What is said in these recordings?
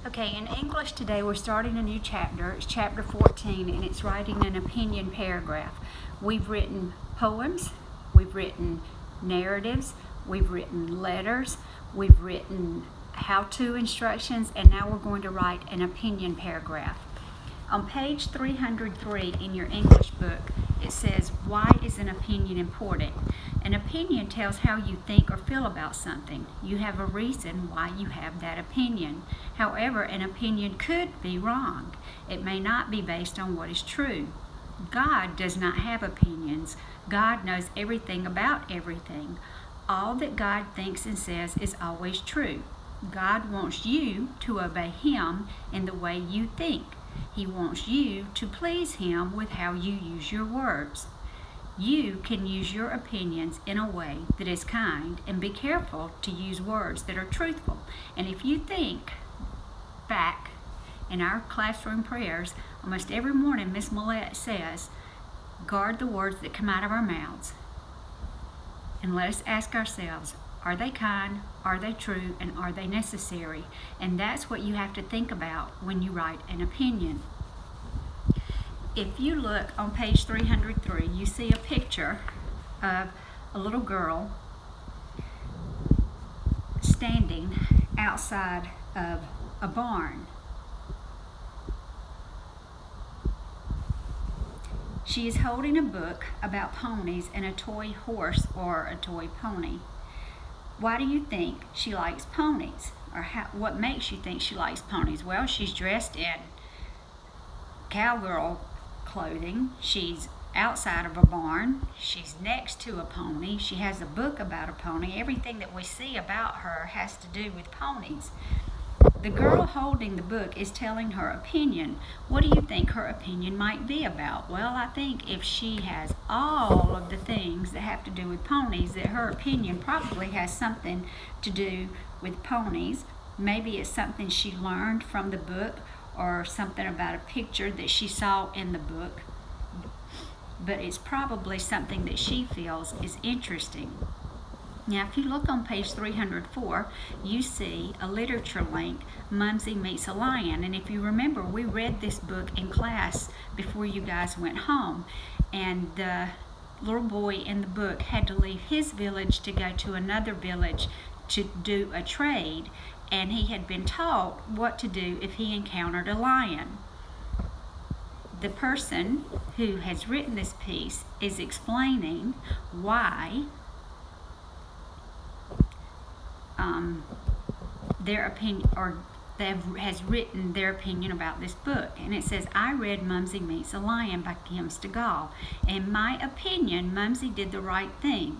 Okay, in English today we're starting a new chapter. It's chapter 14 and it's writing an opinion paragraph. We've written poems, we've written narratives, we've written letters, we've written how-to instructions, and now we're going to write an opinion paragraph. On page 303 in your English book, it says, why is an opinion important? An opinion tells how you think or feel about something. You have a reason why you have that opinion. However, an opinion could be wrong. It may not be based on what is true. God does not have opinions. God knows everything about everything. All that God thinks and says is always true. God wants you to obey Him in the way you think. He wants you to please Him with how you use your words. You can use your opinions in a way that is kind, and be careful to use words that are truthful. And if you think back in our classroom prayers, almost every morning Miss Millette says, guard the words that come out of our mouths. And let us ask ourselves, are they kind, are they true, and are they necessary? And that's what you have to think about when you write an opinion. If you look on page 303, you see a picture of a little girl standing outside of a barn. She is holding a book about ponies and a toy horse or a toy pony. Why do you think she likes ponies? Or what makes you think she likes ponies? Well, she's dressed in cowgirl clothing. She's outside of a barn. She's next to a pony. She has a book about a pony. Everything that we see about her has to do with ponies. The girl holding the book is telling her opinion. What do you think her opinion might be about? Well, I think if she has all of the things that have to do with ponies, that her opinion probably has something to do with ponies. Maybe it's something she learned from the book, or something about a picture that she saw in the book. But it's probably something that she feels is interesting. Now, if you look on page 304, you see a literature link, Mumsy Meets a Lion. And if you remember, we read this book in class before you guys went home. And the little boy in the book had to leave his village to go to another village to do a trade. And he had been taught what to do if he encountered a lion. The person who has written this piece is explaining why their opinion, or has written their opinion about this book. And it says, I read Mumsy Meets a Lion by Kim Stegall. In my opinion, Mumsy did the right thing.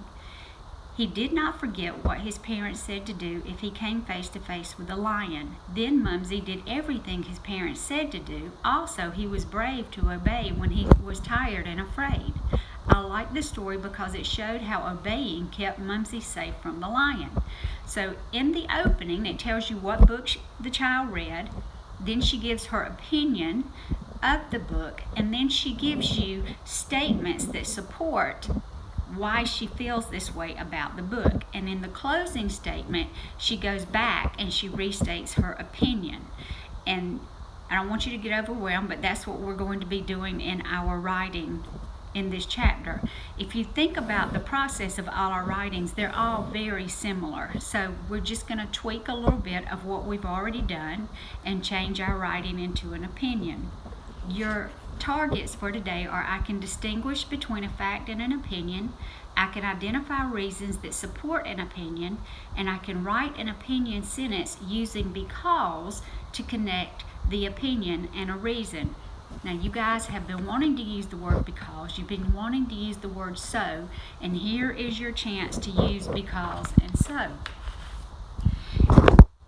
He did not forget what his parents said to do if he came face to face with a lion. Then Mumsy did everything his parents said to do. Also, he was brave to obey when he was tired and afraid. I like the story because it showed how obeying kept Mumsy safe from the lion. So in the opening, it tells you what book the child read. Then she gives her opinion of the book, and then she gives you statements that support why she feels this way about the book. And in the closing statement, she goes back and she restates her opinion. And I don't want you to get overwhelmed, but that's what we're going to be doing in our writing in this chapter. If you think about the process of all our writings, they're all very similar. So we're just going to tweak a little bit of what we've already done and change our writing into an opinion. Your targets for today are: I can distinguish between a fact and an opinion, I can identify reasons that support an opinion, and I can write an opinion sentence using because to connect the opinion and a reason. Now, you guys have been wanting to use the word because, you've been wanting to use the word so, and here is your chance to use because and so.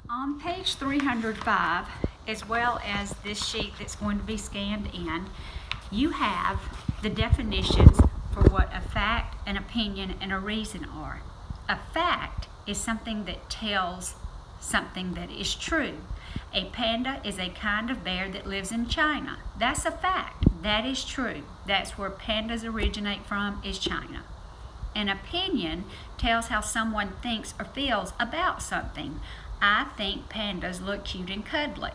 On page 305, as well as this sheet that's going to be scanned in, you have the definitions for what a fact, an opinion, and a reason are. A fact is something that tells something that is true. A panda is a kind of bear that lives in China. That's a fact. That is true. That's where pandas originate from, is China. An opinion tells how someone thinks or feels about something. I think pandas look cute and cuddly.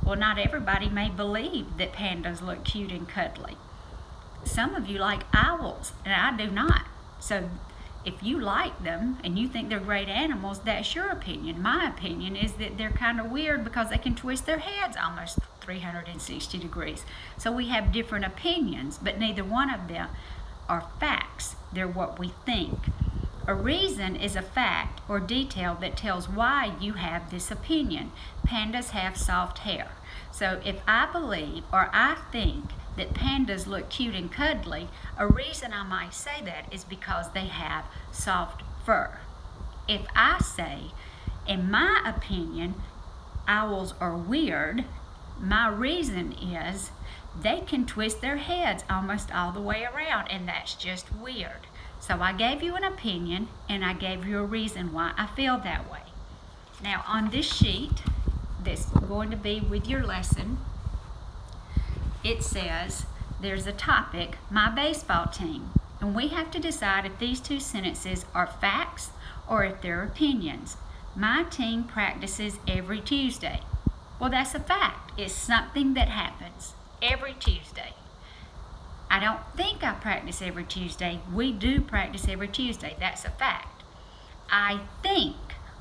Well, not everybody may believe that pandas look cute and cuddly. Some of you like owls, and I do not. So if you like them and you think they're great animals, that's your opinion. My opinion is that they're kind of weird because they can twist their heads almost 360 degrees. So we have different opinions, but neither one of them are facts. They're what we think. A reason is a fact or detail that tells why you have this opinion. Pandas have soft hair. So if I believe or I think that pandas look cute and cuddly, a reason I might say that is because they have soft fur. If I say, in my opinion, owls are weird, my reason is they can twist their heads almost all the way around, and that's just weird. So I gave you an opinion, and I gave you a reason why I feel that way. Now on this sheet that's going to be with your lesson, it says there's a topic, my baseball team, and we have to decide if these two sentences are facts or if they're opinions. My team practices every Tuesday. Well, that's a fact. It's something that happens every Tuesday. I don't think I practice every Tuesday. We do practice every Tuesday. That's a fact. I think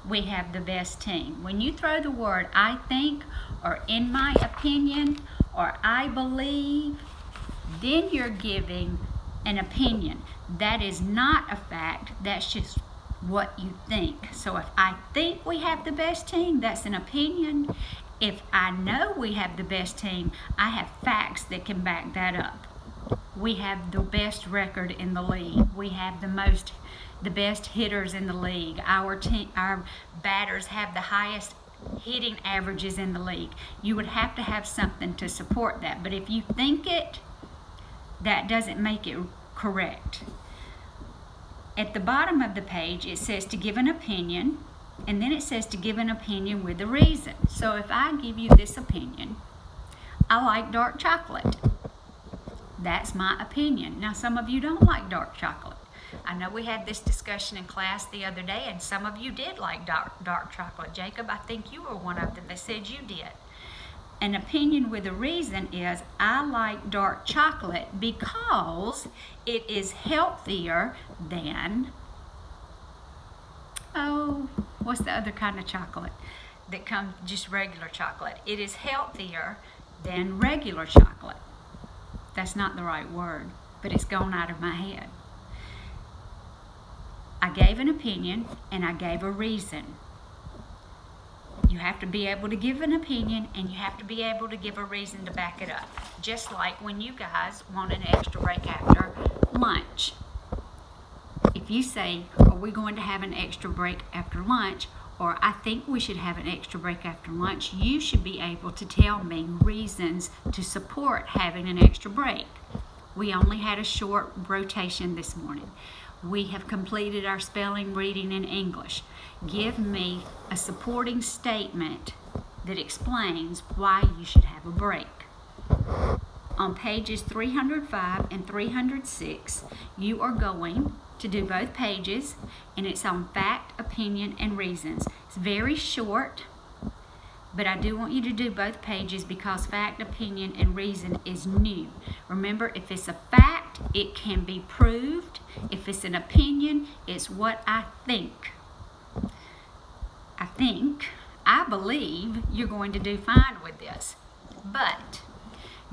we have the best team. When you throw the word I think or in my opinion or I believe, then you're giving an opinion. That is not a fact. That's just what you think. So if I think we have the best team, that's an opinion. If I know we have the best team, I have facts that can back that up. We have the best record in the league. We have the best hitters in the league. Our batters have the highest hitting averages in the league. You would have to have something to support that. But if you think it, that doesn't make it correct. At the bottom of the page, it says to give an opinion, and then it says to give an opinion with a reason. So if I give you this opinion, I like dark chocolate. That's my opinion. Now, some of you don't like dark chocolate. I know we had this discussion in class the other day, and some of you did like dark chocolate. Jacob, I think you were one of them that said you did. An opinion with a reason is, I like dark chocolate because it is healthier than, what's the other kind of chocolate that comes, just regular chocolate? It is healthier than regular chocolate. That's not the right word, but it's gone out of my head. I gave an opinion and I gave a reason. You have to be able to give an opinion and you have to be able to give a reason to back it up. Just like when you guys want an extra break after lunch. If you say, are we going to have an extra break after lunch? Or I think we should have an extra break after lunch, you should be able to tell me reasons to support having an extra break. We only had a short rotation this morning. We have completed our spelling, reading, and English. Give me a supporting statement that explains why you should have a break. On pages 305 and 306, you are going to do both pages, and it's on fact, opinion, and reasons. It's very short, but I do want you to do both pages because fact, opinion, and reason is new. Remember, if it's a fact, it can be proved. If it's an opinion, it's what I think. I believe you're going to do fine with this, but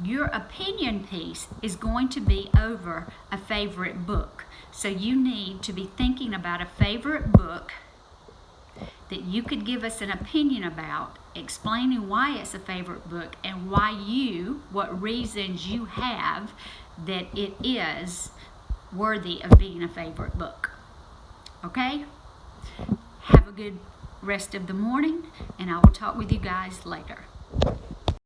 your opinion piece is going to be over a favorite book. So you need to be thinking about a favorite book that you could give us an opinion about, explaining why it's a favorite book and what reasons you have that it is worthy of being a favorite book. Okay? Have a good rest of the morning, and I will talk with you guys later.